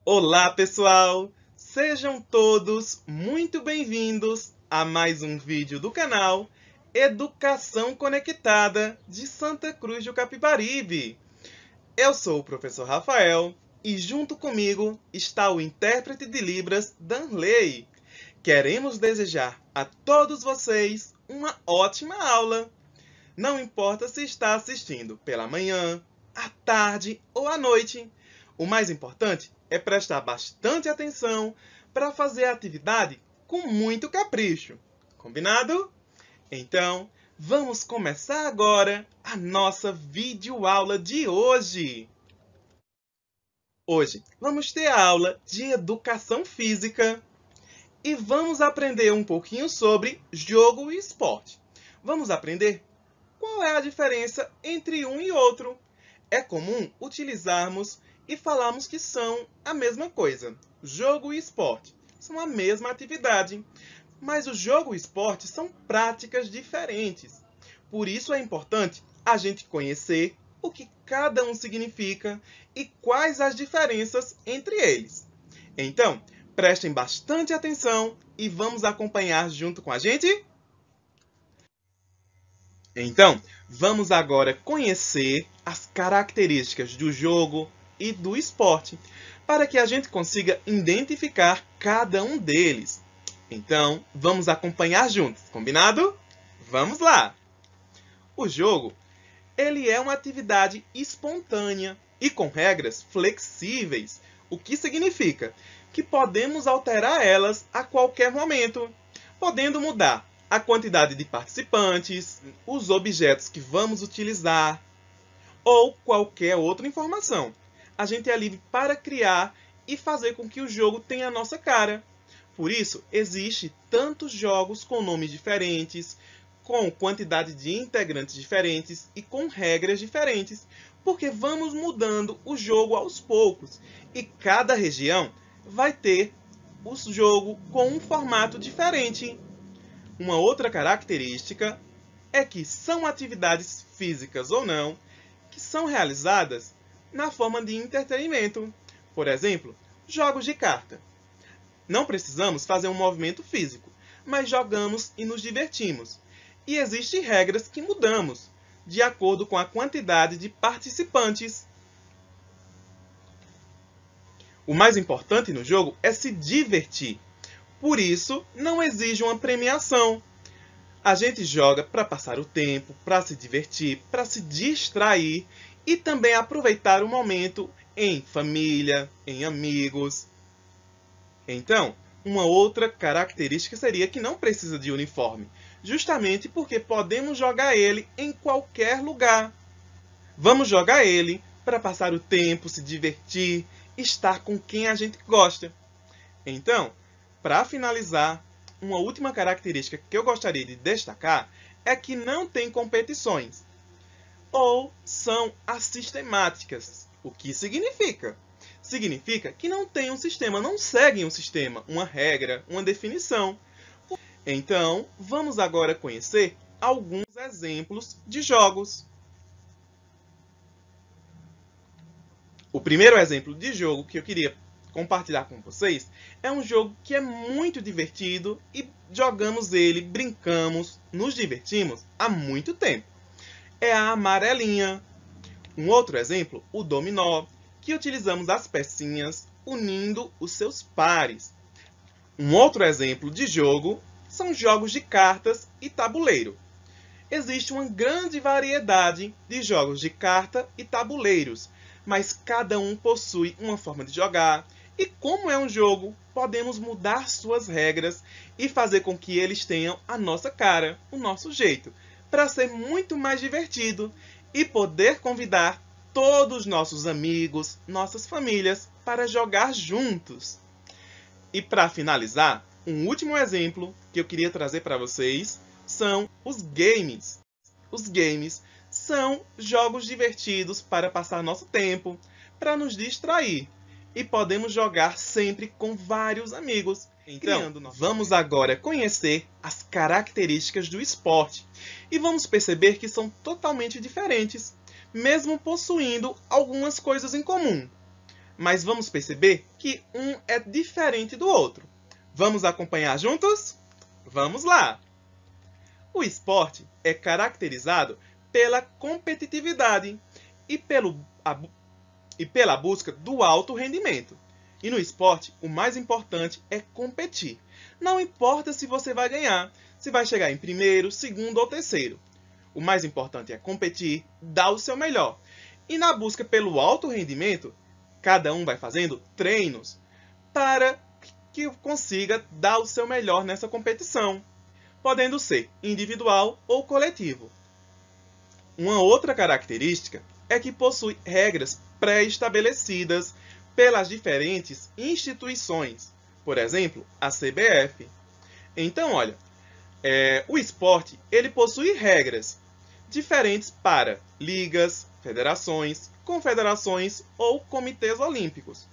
Olá, pessoal! Sejam todos muito bem-vindos a mais um vídeo do canal Educação Conectada de Santa Cruz do Capibaribe. Eu sou o professor Rafael e junto comigo está o intérprete de Libras, Danley. Queremos desejar a todos vocês uma ótima aula. Não importa se está assistindo pela manhã, à tarde ou à noite. O mais importante é prestar bastante atenção para fazer a atividade com muito capricho. Combinado? Então, vamos começar agora a nossa videoaula de hoje. Hoje vamos ter a aula de Educação Física e vamos aprender um pouquinho sobre jogo e esporte. Vamos aprender qual é a diferença entre um e outro. É comum utilizarmos e falarmos que são a mesma coisa. Jogo e esporte são a mesma atividade, mas o jogo e esporte são práticas diferentes. Por isso é importante a gente conhecer o que cada um significa e quais as diferenças entre eles. Então, prestem bastante atenção e vamos acompanhar junto com a gente? Então, vamos agora conhecer as características do jogo e do esporte, para que a gente consiga identificar cada um deles. Então, vamos acompanhar juntos, combinado? Vamos lá! O jogo, ele é uma atividade espontânea e com regras flexíveis, o que significa que podemos alterar elas a qualquer momento, podendo mudar a quantidade de participantes, os objetos que vamos utilizar ou qualquer outra informação. A gente é livre para criar e fazer com que o jogo tenha a nossa cara. Por isso, existe tantos jogos com nomes diferentes, com quantidade de integrantes diferentes e com regras diferentes, porque vamos mudando o jogo aos poucos e cada região vai ter o jogo com um formato diferente. Uma outra característica é que são atividades físicas ou não que são realizadas na forma de entretenimento. Por exemplo, jogos de carta. Não precisamos fazer um movimento físico, mas jogamos e nos divertimos. E existem regras que mudamos, de acordo com a quantidade de participantes. O mais importante no jogo é se divertir. Por isso, não exige uma premiação. A gente joga para passar o tempo, para se divertir, para se distrair e também aproveitar o momento em família, em amigos. Então, uma outra característica seria que não precisa de uniforme, justamente porque podemos jogar ele em qualquer lugar. Vamos jogar ele para passar o tempo, se divertir, estar com quem a gente gosta. Então, para finalizar, uma última característica que eu gostaria de destacar é que não tem competições, ou são assistemáticas. O que significa? Significa que não tem um sistema, não seguem um sistema, uma regra, uma definição. Então, vamos agora conhecer alguns exemplos de jogos. O primeiro exemplo de jogo que eu queria compartilhar com vocês é um jogo que é muito divertido e jogamos ele, brincamos, nos divertimos há muito tempo. É a amarelinha. Um outro exemplo, o dominó, que utilizamos as pecinhas unindo os seus pares. Um outro exemplo de jogo são jogos de cartas e tabuleiro. Existe uma grande variedade de jogos de carta e tabuleiros, mas cada um possui uma forma de jogar. E como é um jogo, podemos mudar suas regras e fazer com que eles tenham a nossa cara, o nosso jeito, para ser muito mais divertido e poder convidar todos os nossos amigos, nossas famílias, para jogar juntos. E para finalizar, um último exemplo que eu queria trazer para vocês são os games. Os games são jogos divertidos para passar nosso tempo, para nos distrair. E podemos jogar sempre com vários amigos. Então, vamos agora conhecer as características do esporte. E vamos perceber que são totalmente diferentes, mesmo possuindo algumas coisas em comum. mas vamos perceber que um é diferente do outro. Vamos acompanhar juntos? Vamos lá! O esporte é caracterizado pela competitividade e pela busca do alto rendimento. E no esporte, o mais importante é competir. Não importa se você vai ganhar, se vai chegar em primeiro, segundo ou terceiro. O mais importante é competir, dar o seu melhor. E na busca pelo alto rendimento, cada um vai fazendo treinos para que consiga dar o seu melhor nessa competição, podendo ser individual ou coletivo. Uma outra característica é que possui regras pré-estabelecidas pelas diferentes instituições, por exemplo, a CBF. Então, olha, o esporte ele possui regras diferentes para ligas, federações, confederações ou comitês olímpicos,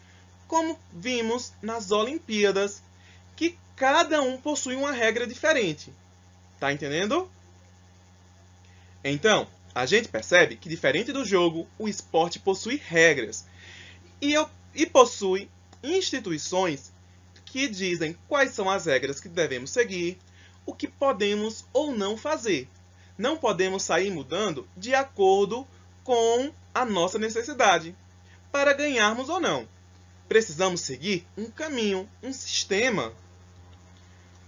como vimos nas Olimpíadas, que cada um possui uma regra diferente. Tá entendendo? Então, a gente percebe que, diferente do jogo, o esporte possui regras e possui instituições que dizem quais são as regras que devemos seguir, o que podemos ou não fazer. Não podemos sair mudando de acordo com a nossa necessidade, para ganharmos ou não. Precisamos seguir um caminho, um sistema.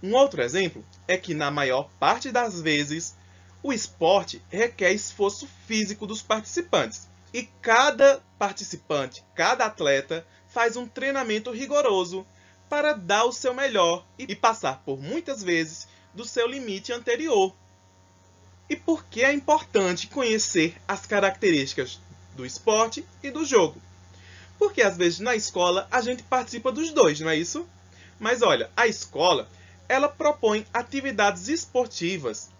Um outro exemplo é que, na maior parte das vezes, o esporte requer esforço físico dos participantes. E cada participante, cada atleta, faz um treinamento rigoroso para dar o seu melhor e passar por muitas vezes do seu limite anterior. E por que é importante conhecer as características do esporte e do jogo? Porque às vezes na escola a gente participa dos dois, não é isso? Mas olha, a escola ela propõe atividades esportivas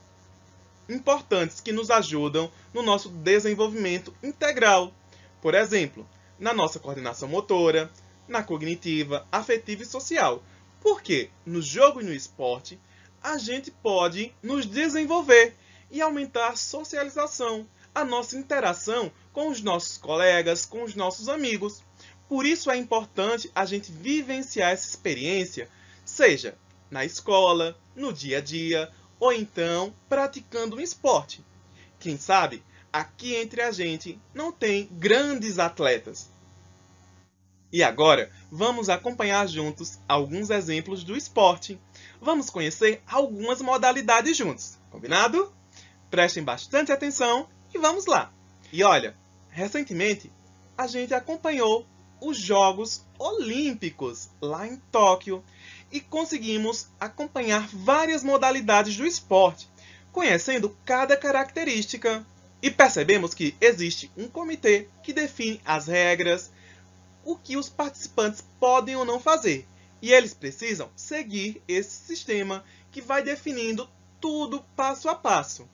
importantes que nos ajudam no nosso desenvolvimento integral. Por exemplo, na nossa coordenação motora, na cognitiva, afetiva e social. Porque no jogo e no esporte a gente pode nos desenvolver e aumentar a socialização, a nossa interação com os nossos colegas, com os nossos amigos. Por isso é importante a gente vivenciar essa experiência, seja na escola, no dia a dia, ou então praticando um esporte. Quem sabe, aqui entre a gente não tem grandes atletas. E agora, vamos acompanhar juntos alguns exemplos do esporte. Vamos conhecer algumas modalidades juntos, combinado? Prestem bastante atenção e vamos lá! E olha, recentemente a gente acompanhou os Jogos Olímpicos lá em Tóquio e conseguimos acompanhar várias modalidades do esporte, conhecendo cada característica. E percebemos que existe um comitê que define as regras, o que os participantes podem ou não fazer. E eles precisam seguir esse sistema que vai definindo tudo passo a passo.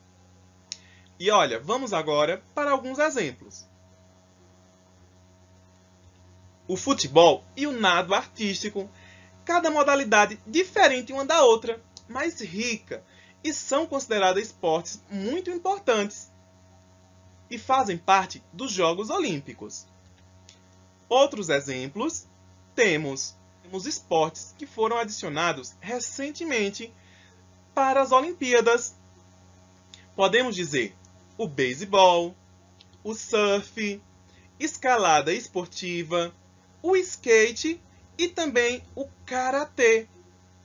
E olha, vamos agora para alguns exemplos. O futebol e o nado artístico, cada modalidade diferente uma da outra, mas rica, e são consideradas esportes muito importantes e fazem parte dos Jogos Olímpicos. Outros exemplos, temos esportes que foram adicionados recentemente para as Olimpíadas. Podemos dizer o beisebol, o surf, escalada esportiva, o skate e também o karatê.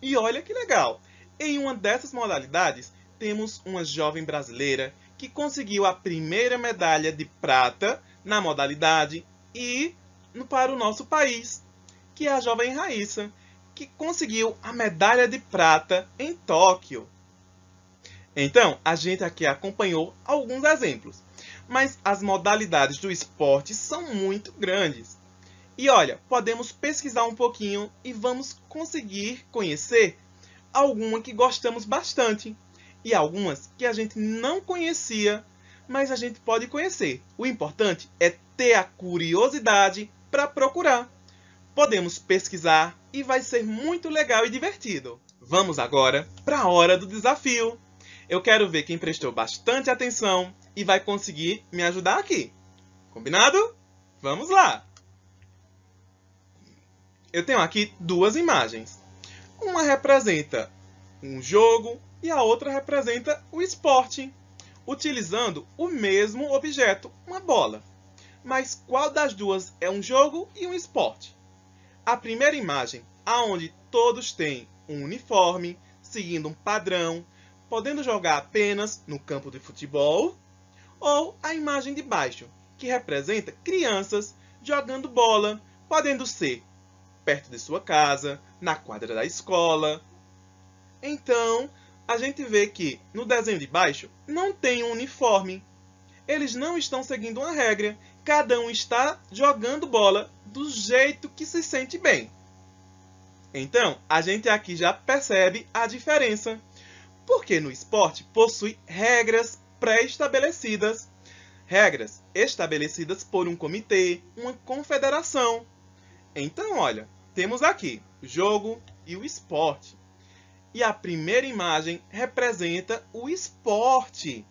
E olha que legal! Em uma dessas modalidades, temos uma jovem brasileira que conseguiu a primeira medalha de prata na modalidade e para o nosso país, que é a jovem Raíssa, que conseguiu a medalha de prata em Tóquio. Então, a gente aqui acompanhou alguns exemplos, mas as modalidades do esporte são muito grandes. E olha, podemos pesquisar um pouquinho e vamos conseguir conhecer alguma que gostamos bastante e algumas que a gente não conhecia, mas a gente pode conhecer. O importante é ter a curiosidade para procurar. Podemos pesquisar e vai ser muito legal e divertido. Vamos agora para a hora do desafio. Eu quero ver quem prestou bastante atenção e vai conseguir me ajudar aqui. Combinado? Vamos lá! eu tenho aqui duas imagens. Uma representa um jogo e a outra representa o esporte, utilizando o mesmo objeto, uma bola. Mas qual das duas é um jogo e um esporte? A primeira imagem, aonde todos têm um uniforme, seguindo um padrão, podendo jogar apenas no campo de futebol, ou a imagem de baixo, que representa crianças jogando bola, podendo ser perto de sua casa, na quadra da escola. Então, a gente vê que no desenho de baixo não tem um uniforme. Eles não estão seguindo uma regra. Cada um está jogando bola do jeito que se sente bem. Então, a gente aqui já percebe a diferença. Porque no esporte possui regras pré-estabelecidas. Regras estabelecidas por um comitê, uma confederação. Então, olha, temos aqui o jogo e o esporte. E a primeira imagem representa o esporte.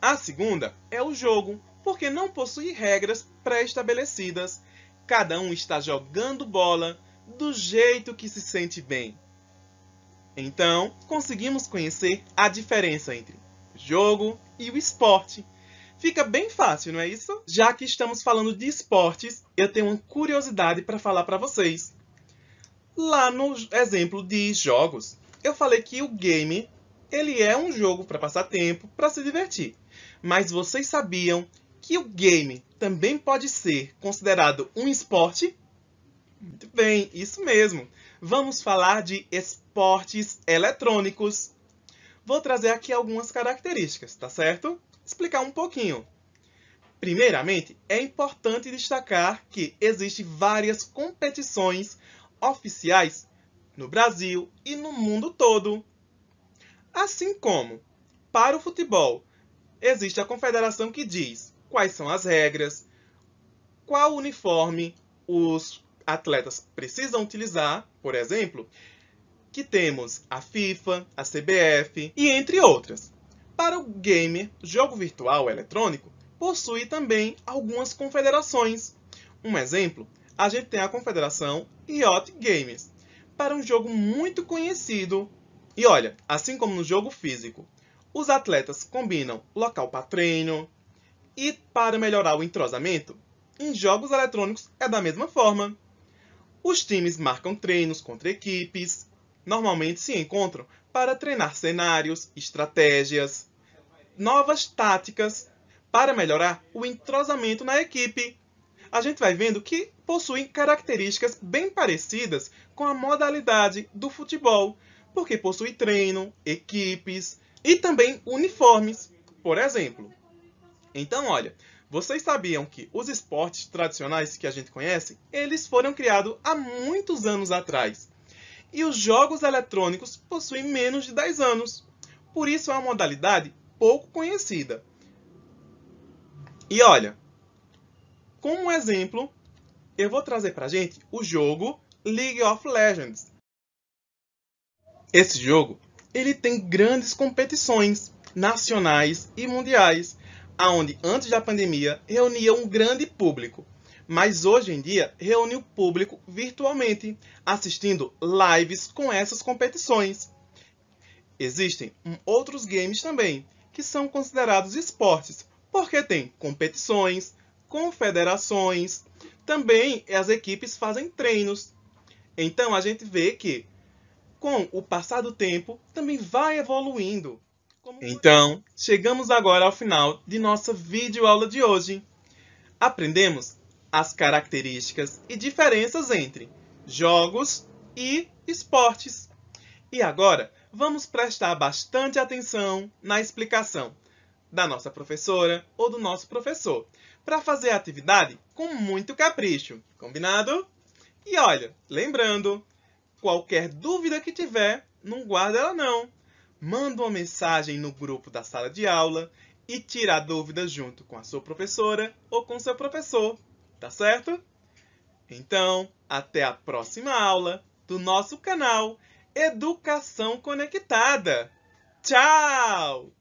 A segunda é o jogo, porque não possui regras pré-estabelecidas. Cada um está jogando bola do jeito que se sente bem. Então, conseguimos conhecer a diferença entre o jogo e o esporte. Fica bem fácil, não é isso? Já que estamos falando de esportes, eu tenho uma curiosidade para falar para vocês. Lá no exemplo de jogos, eu falei que o game ele é um jogo para passar tempo, para se divertir. Mas vocês sabiam que o game também pode ser considerado um esporte? Muito bem, isso mesmo. Vamos falar de esportes eletrônicos. Vou trazer aqui algumas características, tá certo? Explicar um pouquinho. Primeiramente, é importante destacar que existem várias competições oficiais no Brasil e no mundo todo. Assim como, para o futebol, existe a confederação que diz quais são as regras, qual uniforme os atletas precisam utilizar, por exemplo, que temos a FIFA, a CBF e entre outras. Para o game, jogo virtual eletrônico, possui também algumas confederações. Um exemplo, a gente tem a confederação Riot Games, para um jogo muito conhecido. E olha, assim como no jogo físico, os atletas combinam local para treino e para melhorar o entrosamento, em jogos eletrônicos é da mesma forma. Os times marcam treinos contra equipes, normalmente se encontram para treinar cenários, estratégias, novas táticas, para melhorar o entrosamento na equipe. A gente vai vendo que possuem características bem parecidas com a modalidade do futebol, porque possui treino, equipes e também uniformes, por exemplo. Então, olha, vocês sabiam que os esportes tradicionais que a gente conhece, eles foram criados há muitos anos atrás. E os jogos eletrônicos possuem menos de 10 anos. Por isso é uma modalidade pouco conhecida. E olha, como exemplo, eu vou trazer para a gente o jogo League of Legends. Esse jogo, ele tem grandes competições nacionais e mundiais, onde antes da pandemia reunia um grande público. Mas hoje em dia reúne o público virtualmente, assistindo lives com essas competições. Existem outros games também, que são considerados esportes, porque tem competições, confederações, também as equipes fazem treinos. Então a gente vê que, com o passar do tempo, também vai evoluindo. Então, chegamos agora ao final de nossa videoaula de hoje. Aprendemos as características e diferenças entre jogos e esportes. E agora, vamos prestar bastante atenção na explicação da nossa professora ou do nosso professor, para fazer a atividade com muito capricho, combinado? E olha, lembrando, qualquer dúvida que tiver, não guarda ela não. Manda uma mensagem no grupo da sala de aula e tira a dúvida junto com a sua professora ou com seu professor, tá certo? Então, até a próxima aula do nosso canal Educação Conectada. Tchau!